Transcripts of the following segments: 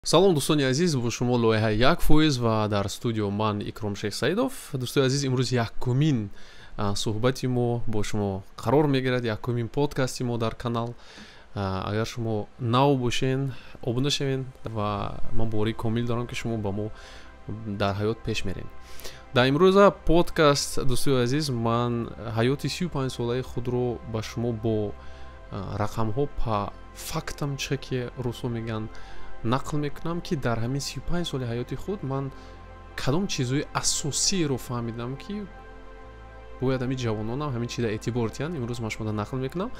салом дӯстони азиз, бо шумо лоиҳаи 1% ва дар студио ман Икром Шейхсаидов. Дӯстони азиз, имрӯз якумин суҳбати мо бо шумо қарор мегирад, якумин подкасти мо дар канал. Агар шумо нав бошен, обуна шавен ва ман боварии комил дорам ки шумо ба мо дар ҳаёт пеш мерен. дар имрӯза подкаст, дӯстони азиз, ман ҳаёти 35 солаи худро ба шумо бо рақамҳо па фактам чӣ ки русо меган нақл мекунам ки дар ҳамин 35 соли ҳаёти худ ман кадом чизҳои асосиеро фаҳмидам ки бояд ҳамин ҷавононам ҳамин чида эътибор диҳанд. имрӯз ман шумода нақл мекунам.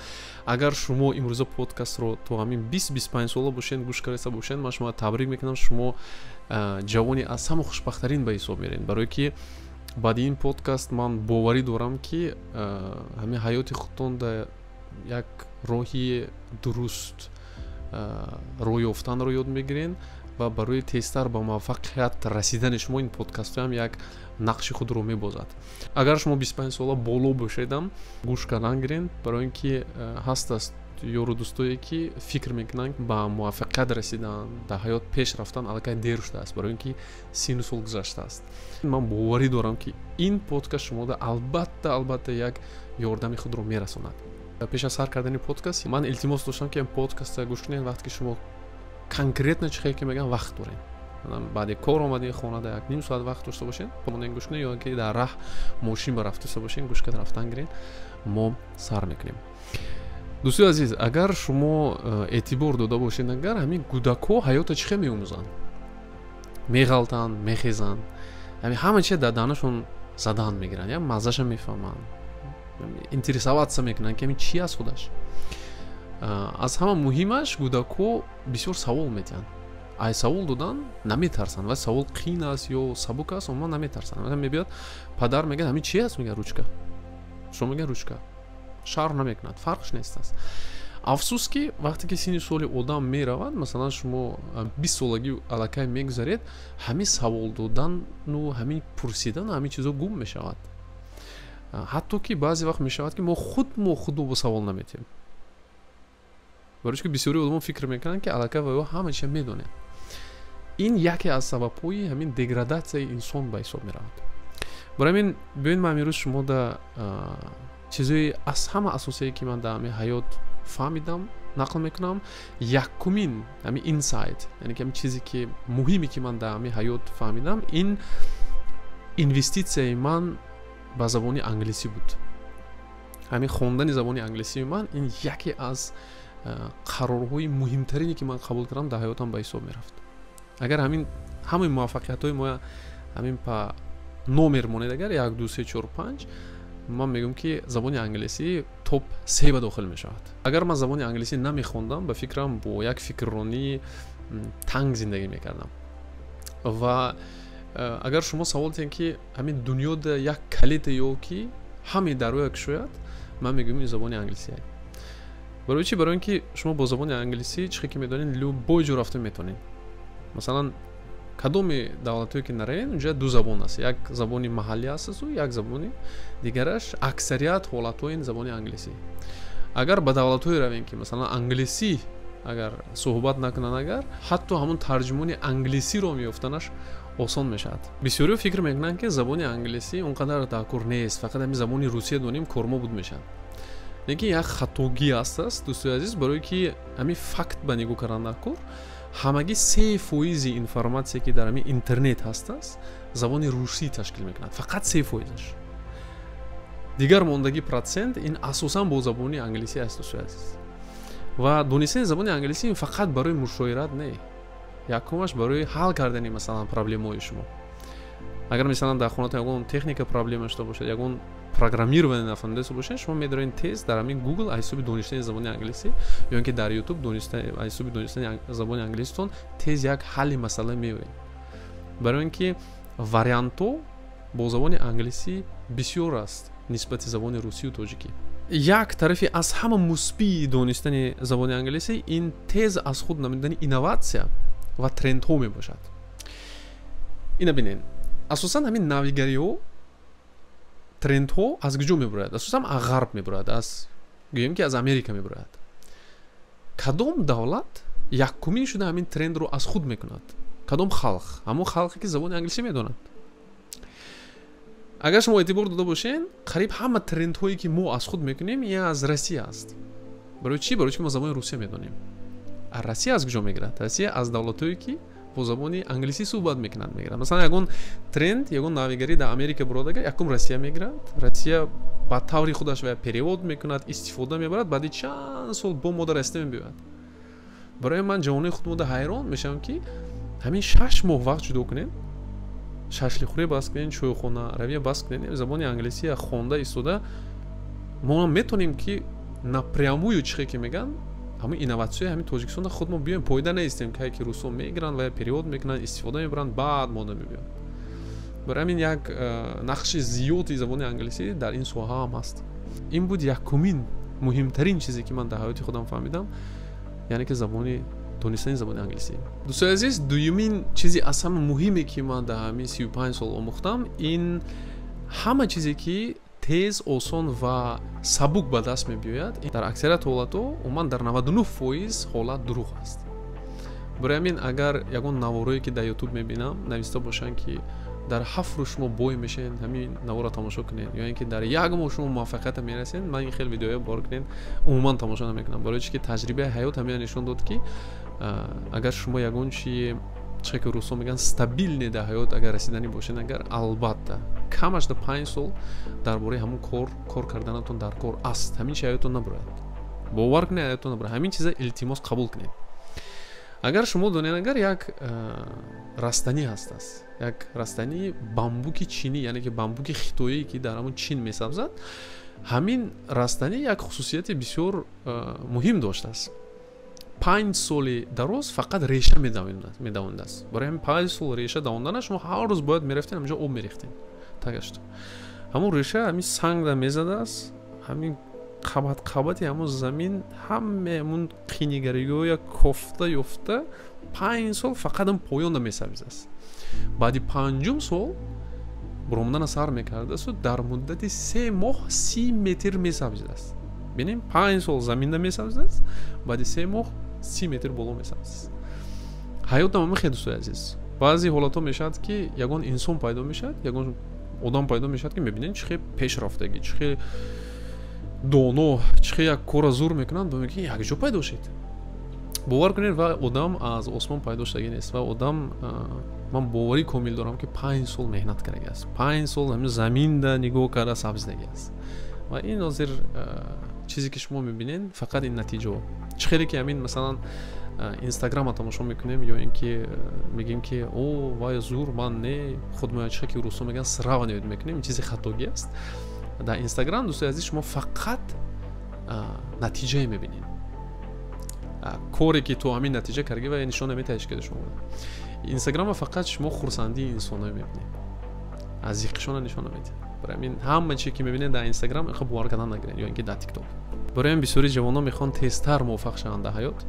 агар шумо имрӯза подкастро то ҳамин 20-25 сола бошен, гӯш карда бошен, ман шумо табрик мекунам, шумо ҷавони аз ҳама хушбахтарин ба ҳисоб мерен, барое ки баъди ин подкаст ман боварӣ дорам ки ҳамин ҳаёти худтон дар як роҳи дуруст роҳ ёфтанро ёд мегирен ва барои тезтар ба муваффақият расидани шумо ин подкастҳо ҳам як нақши худро мебозад. агар шумо 25 сола боло бошедам, гӯш кардан гирен, барои ин ки ҳастаст ёру дӯстое ки фикр мекунанд ба муваффақият расидан, дар ҳаёт пеш рафтан аллакай дер шудааст, барои ин ки сину сол гузаштааст. ман боварӣ дорам ки ин подкаст шумода албатта як ёрдами худро мерасонад. пеш аз сар кардани подкаст ман илтимос доштам ки ин подкастро гӯш кунед вақте ки шумо конкретно чӣ ки мегам вақт доред. баъди кор омадин хона дар як ним соат вақт дошта бошед, помонен гӯш кунед, ё ки дар раҳ мошин ба рафтаста бошен, гӯш карда рафтан гирен, мо сар мекунем. дӯстони азиз, агар шумо эътибор дода бошед, агар ҳамин кӯдакҳо ҳаёта чӣ меомӯзанд, меғалтанд, мехезанд, ҳама чиз дар даҳнашон задан мегиранд, як маззаша мефаҳманд, интересоваться мекунанд ки ҳамин чи аст худаш. аз ҳама муҳимаш кӯдакҳо бисёр савол медиҳанд. ай савол додан наметарсанд, ва савол қиин аст ё сабук аст, умуман наметарсанд. мебиёд падар мегӯяд ҳамин чи аст, мегӯяд ручка. шумо мегӯяд ручка. шарҳ намекунад, фарқш нест аст. афсус ки вақте ки синни соли одам меравад, масалан шумо 20 солагӣ аллакай мегузаред, ҳамин савол додану ҳамин пурсидану ҳамин чизо гум мешавад. ҳатто ки баъзе вақт мешавад ки мо худро бо савол наметем. барои ки бисёри одамон фикр мекунанд ки аллакай ва ё ҳама чиз медонед. ин яке аз сабабҳои ҳамин деградатсияи инсон ба ҳисоб меравад. барои ҳамин биёед ман имрӯз шумода чизҳои аз ҳама асосие ки ман дар ҳамин ҳаёт фаҳмидам нақл мекунам. якумин ҳамин инсайт, яъне ки ҳамин чизе ки муҳиме ки ман дар ҳамин ҳаёт фаҳмидам, ин инвеститсияи ман ба забони англисӣ буд. ҳамин хондани забони англисии ман ин яке аз қарорҳои муҳимтарине ки ман қабул кардам дар ҳаётам ба ҳисоб мерафт. агар ҳамин ҳамаи муваффақиятҳои мо ҳамин па номер монед, агар 1 2 3 4 5, ман мегӯям ки забони англисӣ топ 3 ба дохил мешавад. агар ман забони англисӣ намехондам, ба фикрам бо як фикрронии танг зиндагӣ мекардам. ва агар шумо савол диҳед ки ҳамин дунёда як калите ё ки ҳамаи дароя кушояд, ман мегӯям ин забони англисӣ аст. барои чӣ? барои ин ки шумо бо забони англисӣ чӣ ки медонед, любой ҷо рафта метавонед. масалан кадоми давлатҳое ки наравед, унҷа ду забон аст, як забони маҳаллӣ асту як забони дигараш, аксарият ҳолатҳо ин забони англисӣ. агар ба давлатҳое равем ки масалан англисӣ агар суҳбат накунанд, агар ҳатто ҳамон тарҷумони англисиро меёфтанаш осон мешавад. бисёриҳо фикр мекунанд ки забони англисӣ он қадар дакор нест, фақат ҳамин забони русия донем кормо буд мешавад. лекин як хатогӣ астаст, дӯстои азиз, барое ки ҳамин факт ба нигоҳ кардан дар кор, ҳамагӣ 3% информатсие ки дар ҳамин интернет ҳастаст, забони русӣ ташкил мекунад. фақат 3%. дигар мондаги процент ин асосан бо забони англисӣ аст, дӯстои азиз. ва донистани забони англисӣ ин фақат барои мушоират не, якумаш барои ҳал кардани масалан проблемаҳои шумо. агар масалан дар хонатон ягон техника проблема шуда бошад, ягон программирование нафаҳмида бошед, шумо медоред тест дар ҳамин Google аз ҳисоби донистани забони англисӣ ё ин ки дар YouTube аз ҳисоби донистани забони англиситон тез як ҳалли масъала меёбед. барои ин ки вариантҳо бо забони англисӣ бисёр аст нисбати забони русию тоҷикӣ. як тарафи аз ҳама мусбии донистани забони англисӣ ин тез аз худ намудани инноватсия ва трендҳо мебошад. ина бинед, асосан ҳамин навигариҳо трендҳо аз куҷо мебарояд? асосан аз ғарб мебарояд, аз гӯем ки аз Америка мебарояд. кадом давлат якумин шуда ҳамин трендро аз худ мекунад. кадом халқ? ҳамон халқе ки забони англисӣ медонад. агар шумо эътибор дода бошен, қариб ҳама трендҳое ки мо аз худ мекунем ин аз Россия аст. барои чӣ? барои ки мо забони русия медонем. Россия аз куҷо мегирад? Россия аз давлатҳое ки бо забони англисӣ суҳбат мекунанд мегирад. Масалан, ягон тренд, ягон навигарӣ дар Америка буродага, якум Россия мегирад. Россия ба таври худаш ва перевод мекунад, истифода мебарад, баъди чанд сол бо мо дар Россия мебиёяд. барои ман ҷавони худмода ҳайрон мешавам ки ҳамин 6 моҳ вақт ҷудо кунем, шашлихӯрӣ бас кунем, чойхона равия бас кунем, забони англисия хонда истода, мо метонем ки напрямую чихе ки меган, ҳамин инноватсияи ҳамин Тоҷикистон худ мо биёем, пойда неистем ки ки русо мегиранд ва перевод мекунанд, истифода мебаранд, баъд мо намебиём. барои ҳамин як нақши зиёди забони англисӣ дар ин соҳа ҳам ҳаст. ин буд якумин муҳимтарин чизе ки ман дар ҳаёти худам фаҳмидам, яъне ки забони донистани забони англисӣ. дӯстои азиз, дуюмин чизи аз ҳама муҳиме ки ман дар ҳамин 35 сол омӯхтам, ин ҳама чизе ки тез, осон ва сабук ба даст мебиёяд, дар аксарияти ҳолатҳо умуман дар 99% ҳолат дурӯғ аст. барои ҳамин агар ягон наворое ки дар YouTube мебинам нависта бошанд ки дар 7 рӯз шумо бой мешавед, ҳамин наворро тамошо кунед, ё ин ки дар 1 моҳ шумо муваффақият мерасед, ман ин хел видеоя бор кунед умуман тамошо намекунам. барои чӣ ки таҷрибаи ҳаёт ҳамин нишон дод ки агар шумо ягон чи чихе ки русо меган стабилне дар ҳаёт агар расидани бошед, агар албатта камаш дар 5 сол дар бораи ҳамон кор карданатон дар кор аст, ҳамин чи ҳаёттон набурад. бовар кунед, ҳаёттон набурад. ҳамин чиза илтимос қабул кунед. агар шумо донед, агар як растанӣ ҳастаст, як растании бамбуки чинӣ, яъне ки бамбуки хитоие ки дар ҳамон чин месабзад, ҳамин растанӣ як хусусияти бисёр муҳим доштааст. 5 соли дароз фақат реша медавондааст. барои ҳамин 5 сол реша давондана шумо ҳар рӯз бояд мерафтед ҳамҷо об мерехтед. тагашт. ҳамон реша ҳамин сангда мезадааст, ҳамин қабати ҳамон замин ҳамаи қинигаригоя кофта ёфта 5 сол фақат ҳам поёнда месабзааст. баъди 5 сол буромдана сар мекардасту дар муддати 3 моҳ 30 метр месабзааст. бинем 5 сол заминда месабзааст, баъди 3 моҳ 30 метр боло месабзааст. ҳаётам ҳамин хеле дӯстои азиз. баъзе ҳолатҳо мешавад ки ягон инсон пайдо мешавад, ягон одам пайдо мешавад ки мебинед чихе пешрафтагӣ, чихе доно, чихе як кора зур мекунанд, ба мегӯяд якҷо пайдо шед. бовар кунед, ва одам аз осмон пайдо шудагӣ нест. ва одам, ман боварӣ комил дорам ки 5 сол меҳнат кардагааст, 5 сол ҳамин заминда нигоҳ карда сабзидагааст. ва ин ҳозир чизе ки шумо мебинед фақат ин натиҷао. чихеле ки ҳамин масалан инстаграмро тамошо мекунем, ё ин ки мегем ки о вай зур, ман не худмоя чихе ки русо меган сравнивать мекунем, ин чизи хатогӣ аст. дар инстаграм дӯстои азиз шумо фақат натиҷае мебинед. коре ки ту ҳамин натиҷа карди ва нишон наметаҳиш ки шумо. инстаграмро фақат шумо хурсандии инсонҳо мебинед. аз иқшона нишон намедиҳад. барои ҳамин ҳама чизе ки мебинед дар инстаграм инқаб бовар кардан нагиред, ё ин ки дар тикток. барои ҳамин бисёри ҷавонон мехоҳанд тезтар муваффақ шаванд дар ҳаёт.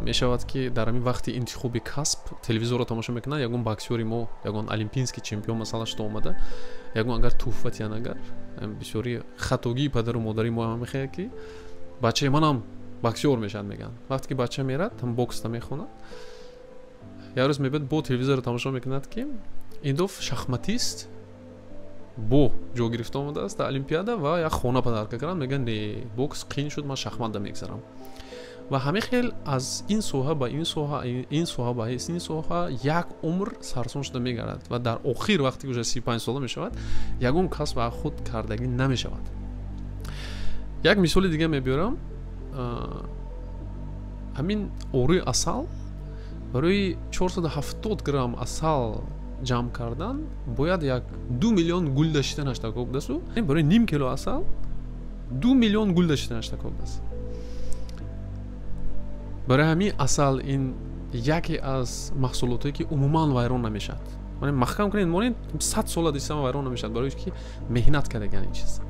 мешавад ки дар ҳамин вақти интихоби касб телевизорро тамошо мекунад, ягон боксёри мо, ягон олимпийский чемпион масалан шуда омада, ягон агар туҳфати янагар бисёри хатогии падару модари мо ҳам мехоҳад ки бачаи манам боксёр мешавад меган. вақте ки бача мерад ҳам бокста мехонад, як рӯз мебиёд бо телевизорро тамошо мекунад ки индоф шахматист бо ҷо гирифта омадааст дар олимпиада ва як хона падарка кардан, меган не бокс қин шуд, ман шахматда мегзарам. ва ҳамин хел аз ин соҳа ба ин соҳа, ин соҳа ба ин соҳа як умр сарсон шуда мегардад ва дар охир вақте ки уже 35 сола мешавад, ягон касб ба худ кардагӣ намешавад. як мисоли дига мебиёрам. ҳамин орӯи асал, барои 470 грамм асал ҷамъ кардан бояд як 2 миллион гулда шитанаш такоб будасту, барои ним кило асал 2 миллион гулда шитанаш такоб будаст. барои ҳамин асал ин яке аз маҳсулотое ки умуман вайрон намешавад. маҳкам кунед, монед 100 сола дистам вайрон намешавад, барои ки меҳнат кардаган ин чиз.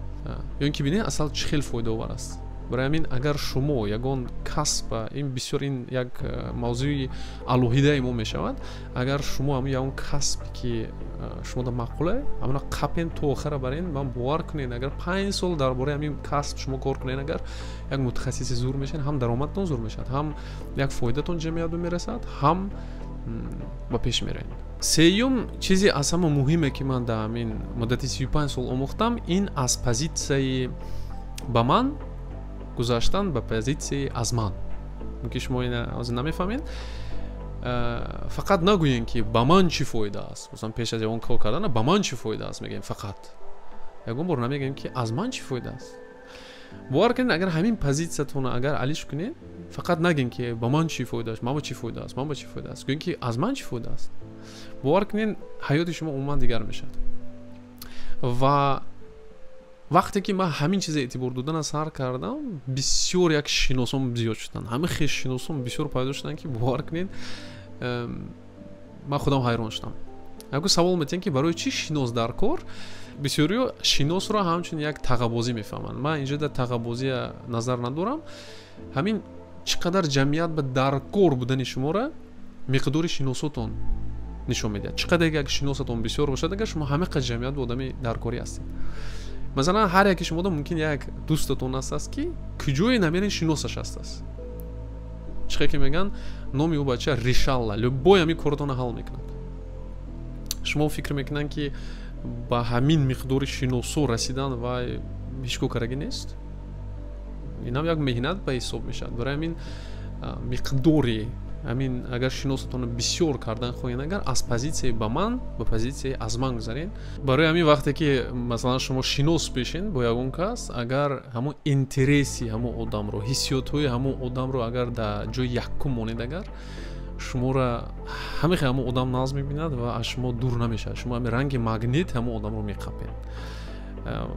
ё ин ки бинед асал чӣ хел фоидаовар аст. برای همین اگر شما یگان کسب این بسیار این یک موضوع الوهیده ما میشود اگر شما همون یگان کسب که شما در مقوله همون قپین تو آخر برین من باور کنین اگر 5 سال درباره همین کسب شما کار کنین اگر یک متخصص زور میشین هم درآمدتون زور میشد هم یک فایدهتون جمعیت میرسد هم با پیش میرین. سیوم چیزی از همه مهمه که من در همین مدت 35 سال آموختم این از پوزیشن با من گذاشتن به پوزیشن از من. اینکه شما این از نمیفهمین فقط نگوین که با من چی فایده است مثلا پیش از اون کار کردن با من چی فایده است میگیم فقط یگون بار نمیگیم که از من چی فایده است. باور کنین اگر همین پوزیشنتون اگر علیش کنین فقط نگین که با من چی فایده است من با چی فایده است من با چی فایده است گوین که از من چی فایده است. باور کنین حیات شما عموما دیگر میشد. و وقتی که من همین چیز اعتبار دادن سر کردم بسیار یک شناسم زیاد شدن همه خیلی شناسم بسیار پیدا شدن که باور کنین من خودم حیران شدم. اگه سوال میتین که برای چی شناس در کار بسیاری شناس رو همچون یک تقابوزی میفهمن. من اینجا در تقابوزی نظر ندارم. همین چقدر جمعیت به در کار بودن شما را مقدار شناساتون نشون میده. چقدر یک شناساتون بسیار باشد اگر شما همه قد جمعیت با آدم در کاری هستید. مثلا هر یکی شما ممکن یک دوستتون هست که کجای نمیرین شناسش هست. چقدر که میگن نامی او بچه ریشالله لبای همی کارتون حل میکنند. شما فکر میکنن که با همین مقدار شناسو رسیدن و هیچ کاری نیست. این هم یک مهنت به حساب میشد. برای همین مقداری همین اگر شناستون بسیار کردن خواهید اگر از پوزیشن با من به پوزیشن از من گذارین برای همین وقتی که مثلا شما شناس بشین با یگون کس اگر همون اینترسی همون آدم رو حسیات های همون آدم رو اگر در جای یکم مونید اگر شما را همه همون آدم ناز میبیند و از شما دور نمیشه. شما همین رنگ مگنیت همون آدم رو میقپین.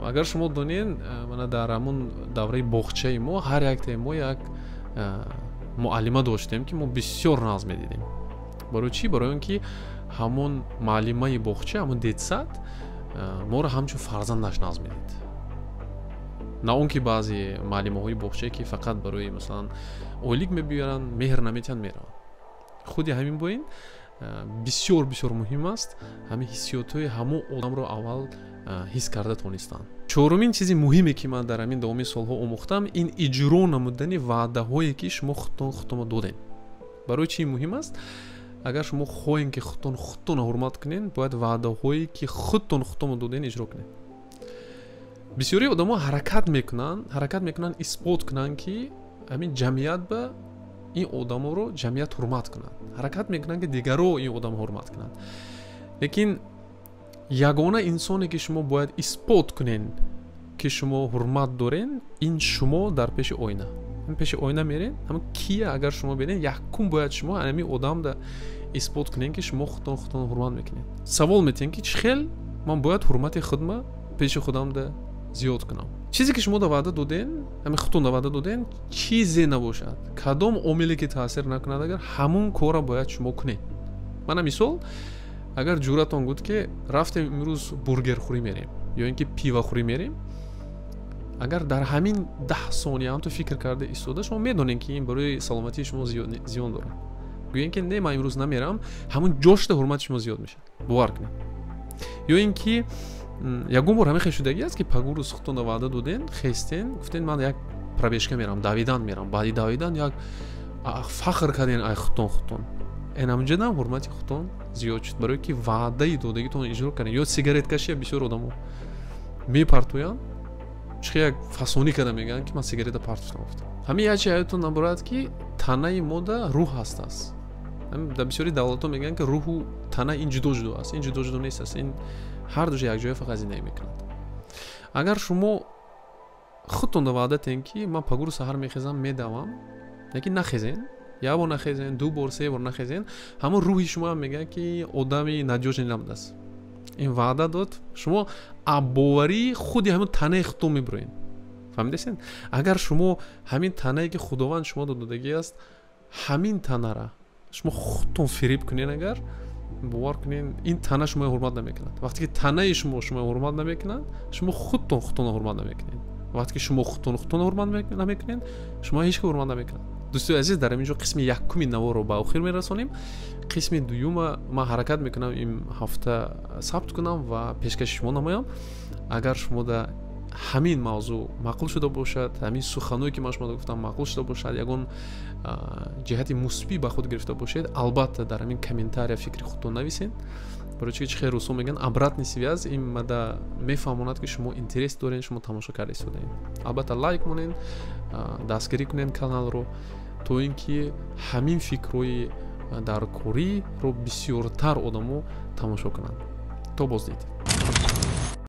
اگر شما دونین من در همون دوره باغچه ما هر یک ما یک معلمه داشتیم که ما بسیار ناز میدیدیم. برای چی؟ برای اینکه همون معلمه باغچه همون دیدسد ما را همچون فرزندش ناز میدید. نه اون که بعضی معلمه های باغچه که فقط برای مثلا اولیگ میبیارن مهر نمیتن میرن. خودی همین باین بسیار بسیار مهم است همین حسیات های همون آدم رو اول حس کرده تونستن. چهارمین چیزی مهمی که من در همین دومی سالها آموختم این اجرا نمودن وعده هایی که شما خودتون دادین. برای چی مهم است؟ اگر شما خواهین که خودتون حرمت کنین باید وعده هایی که خودتون دادین اجرا کنین. بسیاری آدما حرکت میکنن اثبات کنن که همین جمعیت به این آدم رو جمعیت حرمت کنند. حرکت میکنن که دیگرو این آدم حرمت کنند. لیکن یگانه انسانی که شما باید اثبات کنین که شما حرمت دارین این شما در پیش آینه. این پیش آینه میرین همون کیه اگر شما ببینین یکم باید شما همین آدم ده اثبات کنین که شما خودتون حرمت میکنین. سوال میتین که چخیل من باید حرمت خودم پیش خودم ده زیاد کنم. چیزی که شما دا وعده دادین همین خودتون دا وعده دادین چیزی نباشد کدام عاملی که تاثیر نکند اگر همون کار را باید شما کنین. من مثال اگر جورتون بود که رفتیم امروز برگر خوری میریم یا اینکه پیوا خوری میریم اگر در همین 10 ثانیه هم تو فکر کرده ایستاده شما میدونین که این برای سلامتی شما زیان داره. گویا اینکه نه من امروز نمیرم همون جشن حرمت شما زیاد میشه. باور کنید. یا اینکه یگون بار همه خیلی شدگی است که پگو روز خودتون دا وعده دادین خیستین گفتین من یک پرویشکه میرم دویدن میرم بعدی دویدن یک فخر کردین ای خودتون این همونجا هم حرمتی خودتون زیاد شد برای که وعده دادگیتون اجرا کنین. یا سیگارت کشی بسیار آدمو میپرتوین چه یک فسونی کرده میگن که من سیگارت پرتوش نگفتم. همین یه چیزتون نبرد که تنه ماده روح هست است. در بسیاری دولت‌ها میگن که روح و تنه این جدا است. این جدا نیست است. این هر دو یک جای فقط زندگی میکنند. اگر شما خودتون دا وعده دین که من پگور سحر میخیزم میدوام لیکن نخیزین یا بار نخیزین 2 بار 3 بار نخیزین همون روحی شما هم میگه که آدمی نجاش نمیده است. این وعده داد شما ابوری خودی همون تنه خودتون میبرین. فهمیدین؟ اگر شما همین تنه‌ای که خداوند شما دادگی است همین تنه را شما خودتون فریب کنین اگر باور کنین این تنه شما حرمت نمیکنند. وقتی که تنه شما حرمت نمیکنند شما خودتون حرمت نمیکنین. вақте ки шумо худтон ҳурмат намекунед, шумо ҳеҷ ки ҳурмат намекунад. дӯстои азиз, дар ин ҷо қисми якуми наворро ба охир мерасонем. қисми дуюма ман ҳаракат мекунам ин ҳафта сабт кунам ва пешкаши шумо намоям. агар шумода ҳамин мавзӯъ маъқул шуда бошад, ҳамин суханое ки ман шумода гуфтам маъқул шуда бошад, ягон ҷиҳати мусбӣ ба худ гирифта бошед, албатта дар ҳамин комментария фикри худтон нависед. барои ки чихе русо мегӯянд обратный связь, ин мада мефаҳмонад ки шумо интерес доред, шумо тамошо карда истодаед. албатта лайк монед, дастгирӣ кунед каналро, то ин ки ҳамин фикрҳои даркориро бисёртар одамо тамошо кунанд. То боздид.